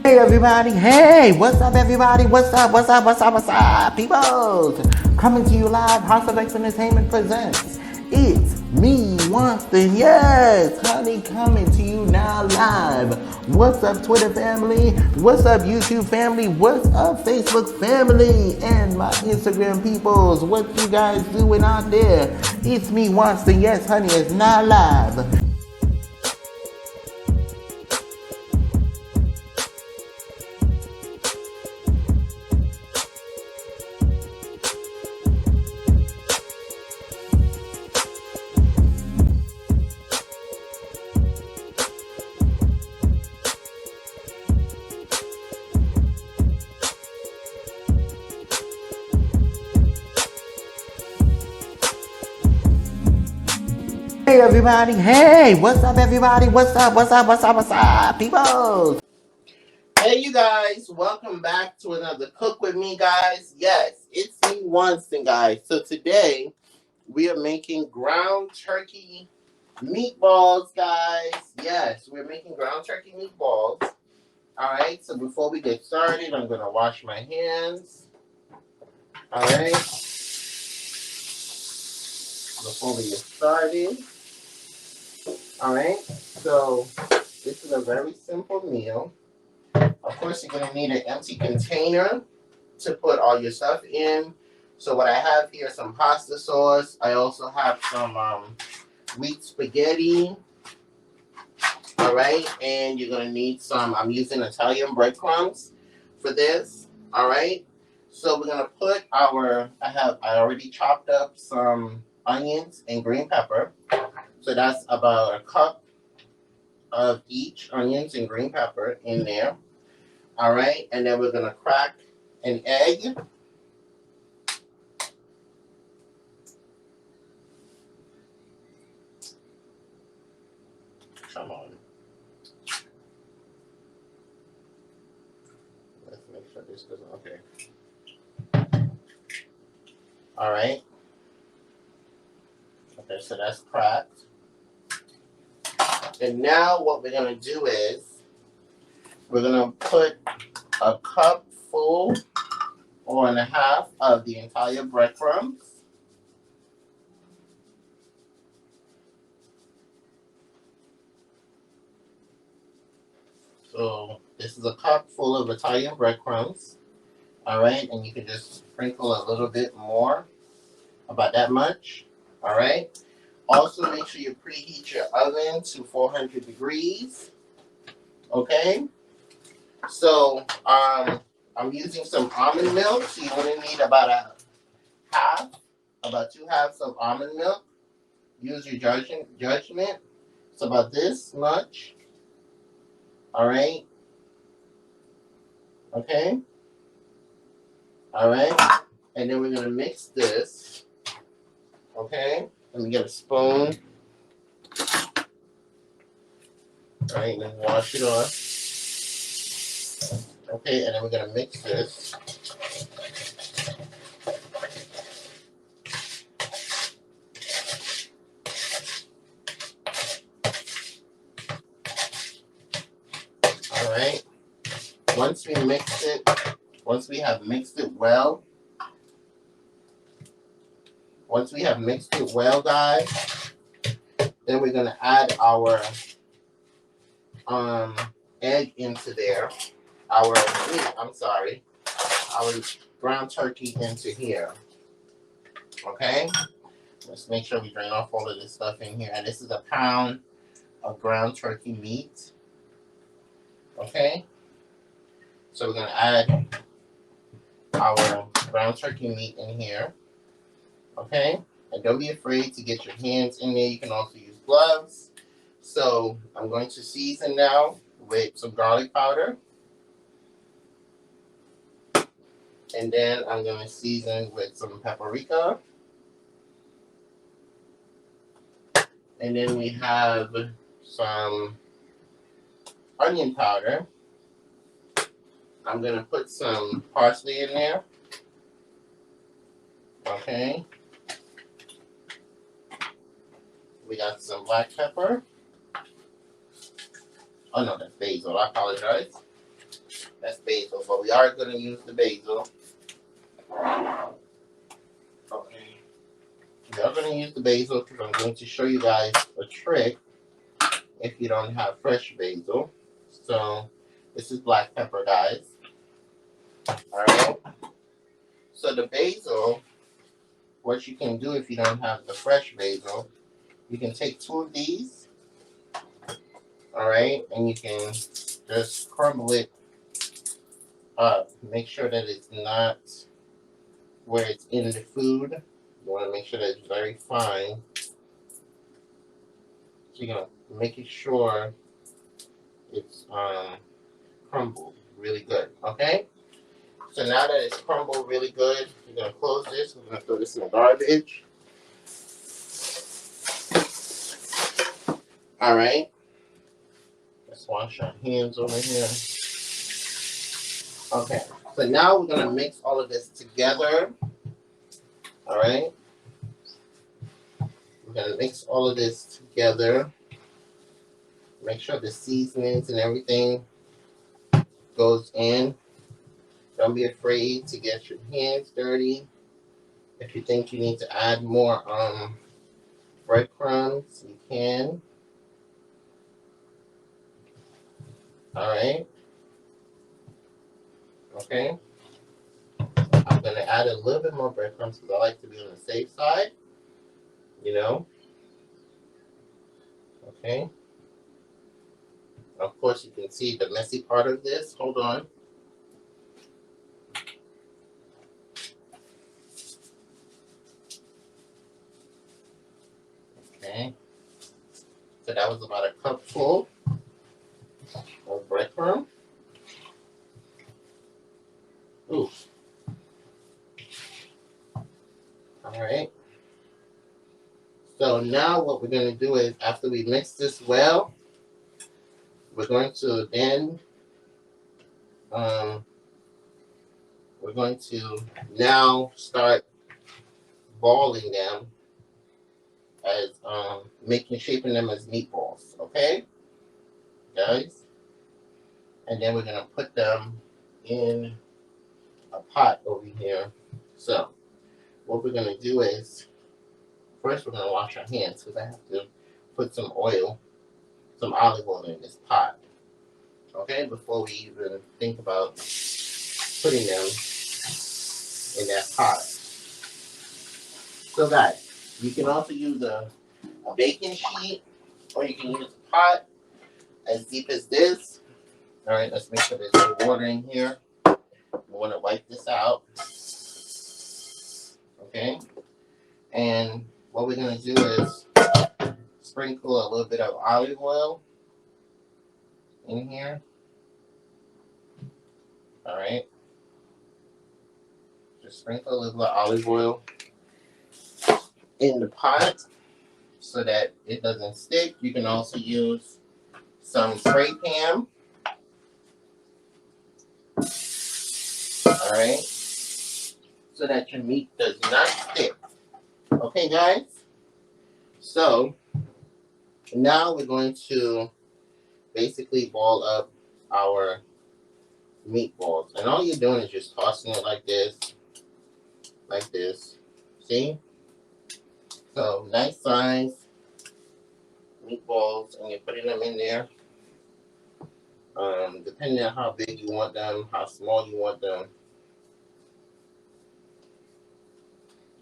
Hey everybody, hey, what's up everybody, what's up, peoples? Coming to you live, House of X Entertainment presents, It's Me, Wanston, yes, honey, coming to you now live. What's up Twitter family, what's up YouTube family, what's up Facebook family, and my Instagram peoples, what you guys doing out there? It's Me, Wanston, yes, honey, it's now live. Hey everybody, hey, what's up everybody, what's up, people? Hey you guys, welcome back to another Cook With Me guys. Yes, it's me Wanston guys. So today we are making ground turkey meatballs guys. Yes, we're making ground turkey meatballs. Alright, so before we get started, I'm going to wash my hands. Alright, before we get started. Alright, so this is a very simple meal. Of course, you're going to need an empty container to put all your stuff in. So what I have here is some pasta sauce. I also have some wheat spaghetti. Alright, and you're going to need some, I'm using Italian breadcrumbs for this. Alright, so we're going to put I already chopped up some onions and green pepper. So that's about a cup of each onions and green pepper in there. All right, and then we're going to crack an egg. Come on. Let's make sure this doesn't, okay. All right. Okay, so that's cracked. And now what we're going to do is we're going to put a cup full or and a half of the entire breadcrumbs. So this is a cup full of Italian breadcrumbs. All right, and you can just sprinkle a little bit more, about that much. All right. Also, make sure you preheat your oven to 400 degrees. Okay. So, I'm using some almond milk. So you only need about about 2 halves of almond milk. Use your judgment. It's about this much. All right. Okay. All right. And then we're gonna mix this. Okay. Let me get a spoon. All right, then wash it off. Okay, and then we're gonna mix this. All right. Once we have mixed it well, guys, then we're gonna add our egg into there. Our ground turkey into here. Okay. Let's make sure we drain off all of this stuff in here. And this is a pound of ground turkey meat. Okay. So we're gonna add our ground turkey meat in here. Okay. And don't be afraid to get your hands in there. You can also use gloves. So I'm going to season now with some garlic powder. And then I'm going to season with some paprika. And then we have some onion powder. I'm going to put some parsley in there. Okay. We got some black pepper. Oh no, that's basil. I apologize. That's basil, but we are going to use the basil. Okay. We are going to use the basil because I'm going to show you guys a trick if you don't have fresh basil. So this is black pepper, guys. Alright. So the basil, what you can do if you don't have the fresh basil, you can take 2 of these, alright, and you can just crumble it up. Make sure that it's not where it's in the food. You want to make sure that it's very fine. So you're going to make sure it's crumbled really good, okay? So now that it's crumbled really good, you're going to close this. We're going to throw this in the garbage. Alright. Let's wash our hands over here. Okay, so now we're going to mix all of this together. Alright. We're going to mix all of this together. Make sure the seasonings and everything goes in. Don't be afraid to get your hands dirty. If you think you need to add more breadcrumbs, you can. Alright. Okay. I'm going to add a little bit more breadcrumbs because I like to be on the safe side. You know. Okay. Of course, you can see the messy part of this. Hold on. Okay. So that was about a cup full of breadcrumb. Ooh. Alright. So now what we're going to do is, after we mix this well, we're going to then, we're going to now start balling them as, shaping them as meatballs, okay, guys? And then we're going to put them in a pot over here. So what we're going to do is, first we're going to wash our hands because I have to put some oil, some olive oil in this pot, okay, before we even think about putting them in that pot. So guys, you can also use a baking sheet, or you can use a pot as deep as this. Alright, let's make sure there's no water in here. We want to wipe this out. Okay? And what we're going to do is sprinkle a little bit of olive oil in here. Alright? Just sprinkle a little bit of olive oil in the pot so that it doesn't stick. You can also use some spray pan. Alright? So that your meat does not stick. Okay, guys? So, now we're going to basically ball up our meatballs. And all you're doing is just tossing it like this. Like this. See? So, nice size meatballs, and you're putting them in there. Depending on how big you want them, how small you want them.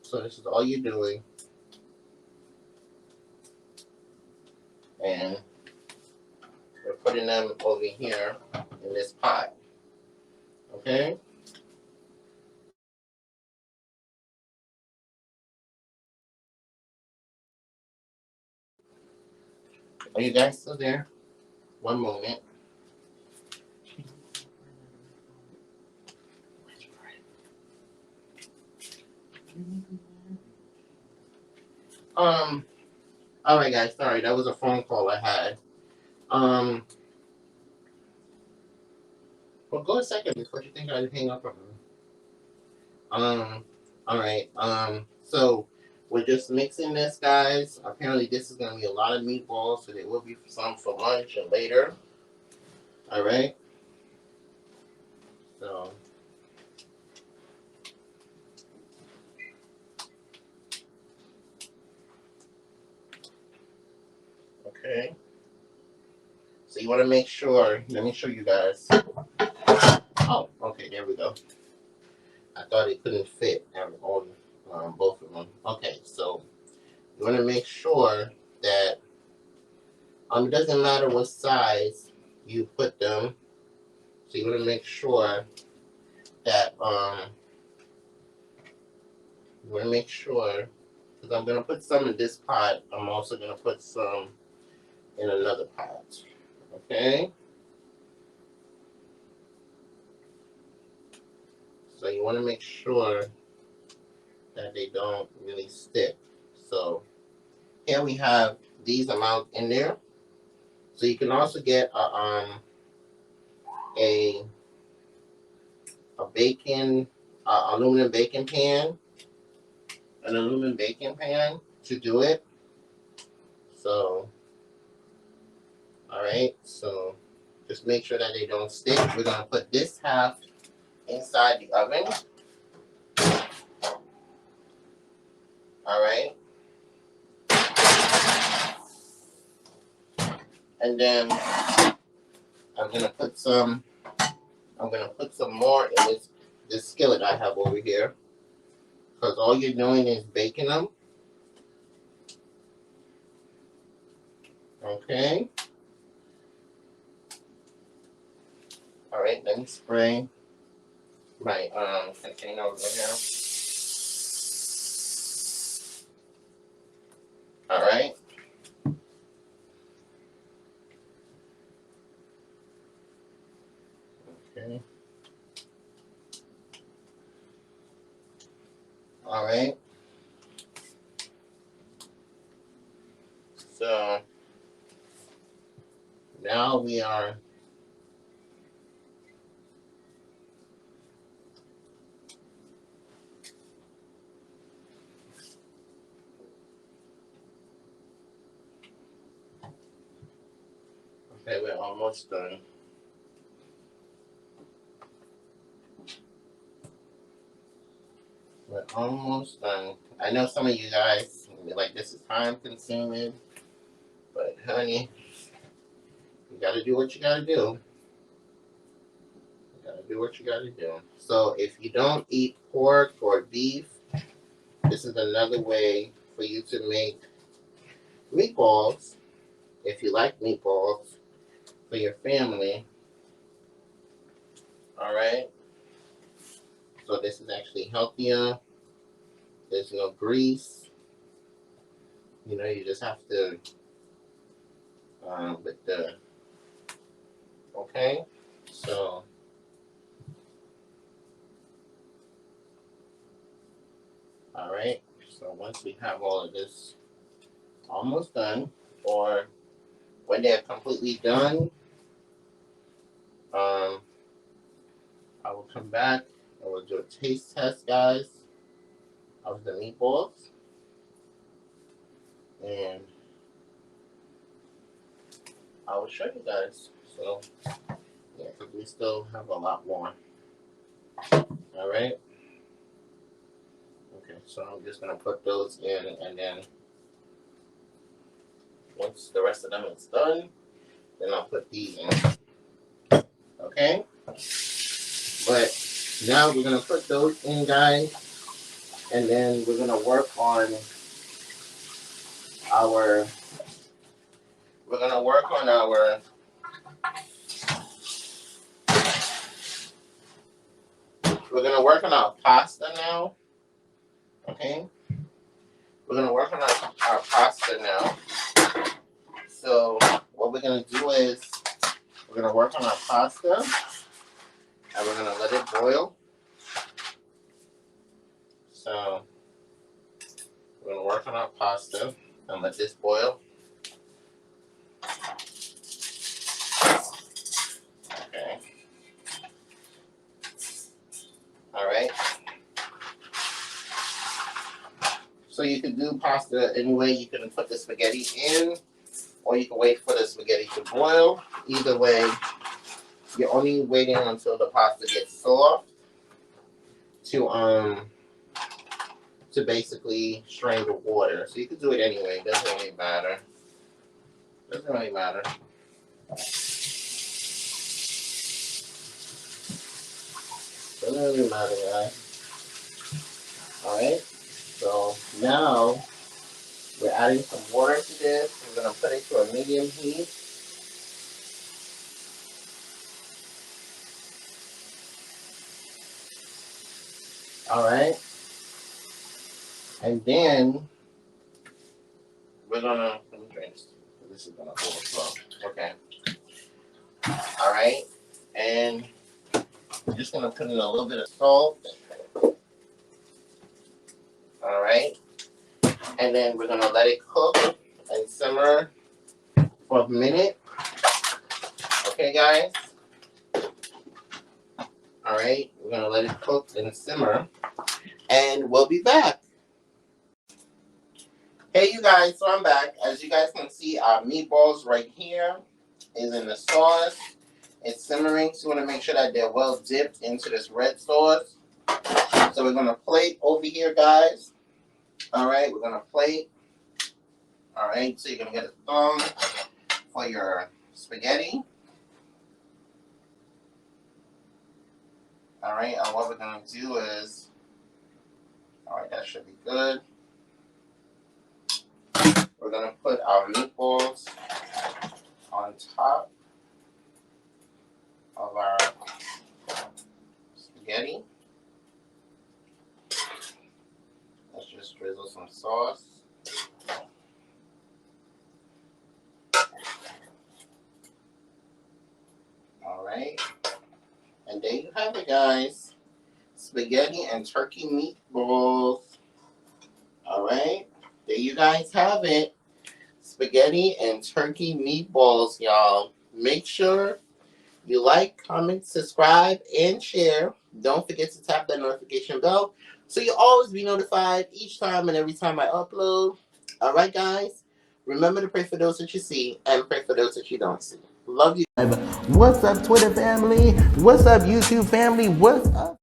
So this is all you're doing. And we're putting them over here in this pot. Okay? Are you guys still there? One moment. All right, guys. Sorry, that was a phone call I had. Well, go a second before you think I'd hang up on me. All right. So we're just mixing this, guys. Apparently, this is gonna be a lot of meatballs, so there will be some for lunch and later. All right. you want to make sure, let me show you guys. Oh, okay, there we go. I thought it couldn't fit on both of them. Okay, so you want to make sure that it doesn't matter what size you put them. So you want to make sure that you want to make sure, because I'm going to put some in this pot. I'm also going to put some in another pot. Okay? So you want to make sure that they don't really stick. So here we have these amounts in there. So you can also get a bacon, aluminum baking pan, an aluminum baking pan to do it. So, all right. So just make sure that they don't stick. We're gonna put this half inside the oven. All right. And then I'm gonna put some more in this skillet I have over here, because all you're doing is baking them. Okay. All right. Let me spray my container over here. All right. Okay. All right. So now we are okay, we're almost done. We're almost done. I know some of you guys will be like, this is time consuming, but honey, you gotta do what you gotta do. You gotta do what you gotta do. So if you don't eat pork or beef, this is another way for you to make meatballs, if you like meatballs, for your family. All right. So this is actually healthier. There's no grease. You know, you just have to with the, okay. So all right. So once we have all of this almost done, or when they're completely done, I will come back and we'll do a taste test, guys, of the meatballs. And I will show you guys. So, yeah, because we still have a lot more. All right. Okay, so I'm just going to put those in, and then once the rest of them is done, then I'll put these in. Okay? But now we're going to put those in, guys, and then we're going to work on our pasta now. Okay? We're going to work on our pasta now. So what we're going to do is we're going to work on our pasta, and we're going to let it boil. So we're going to work on our pasta and let this boil. Okay. All right. So you can do pasta any way. You can put the spaghetti in, or you can wait for the spaghetti to boil. Either way, you're only waiting until the pasta gets soft to basically strain the water. So you can do it anyway. It doesn't really matter. Doesn't really matter. doesn't really matter, guys. Alright, so now we're adding some water to this. We're going to put it to a medium heat. Alright, and then we're going to, let me drain this. This is going to overflow. Okay. Alright, and we're just going to put in a little bit of salt. Alright, and then we're going to let it cook and simmer for a minute. Okay, guys? Alright, we're going to let it cook and simmer, and we'll be back. Hey, you guys, so I'm back. As you guys can see, our meatballs right here is in the sauce. It's simmering, so we want to make sure that they're well dipped into this red sauce. So we're going to plate over here, guys. Alright, we're going to plate. Alright, so you're going to get a thumb for your spaghetti. Alright, and what we're going to do is, alright, that should be good. We're going to put our meatballs on top of our spaghetti. Let's just drizzle some sauce. Alright. And there you have it, guys. Spaghetti and turkey meatballs. Alright. There you guys have it. Spaghetti and turkey meatballs, y'all. Make sure you like, comment, subscribe, and share. Don't forget to tap that notification bell so you'll always be notified each time and every time I upload. Alright, guys. Remember to pray for those that you see and pray for those that you don't see. Love you. What's up, Twitter family? What's up, YouTube family? What's up?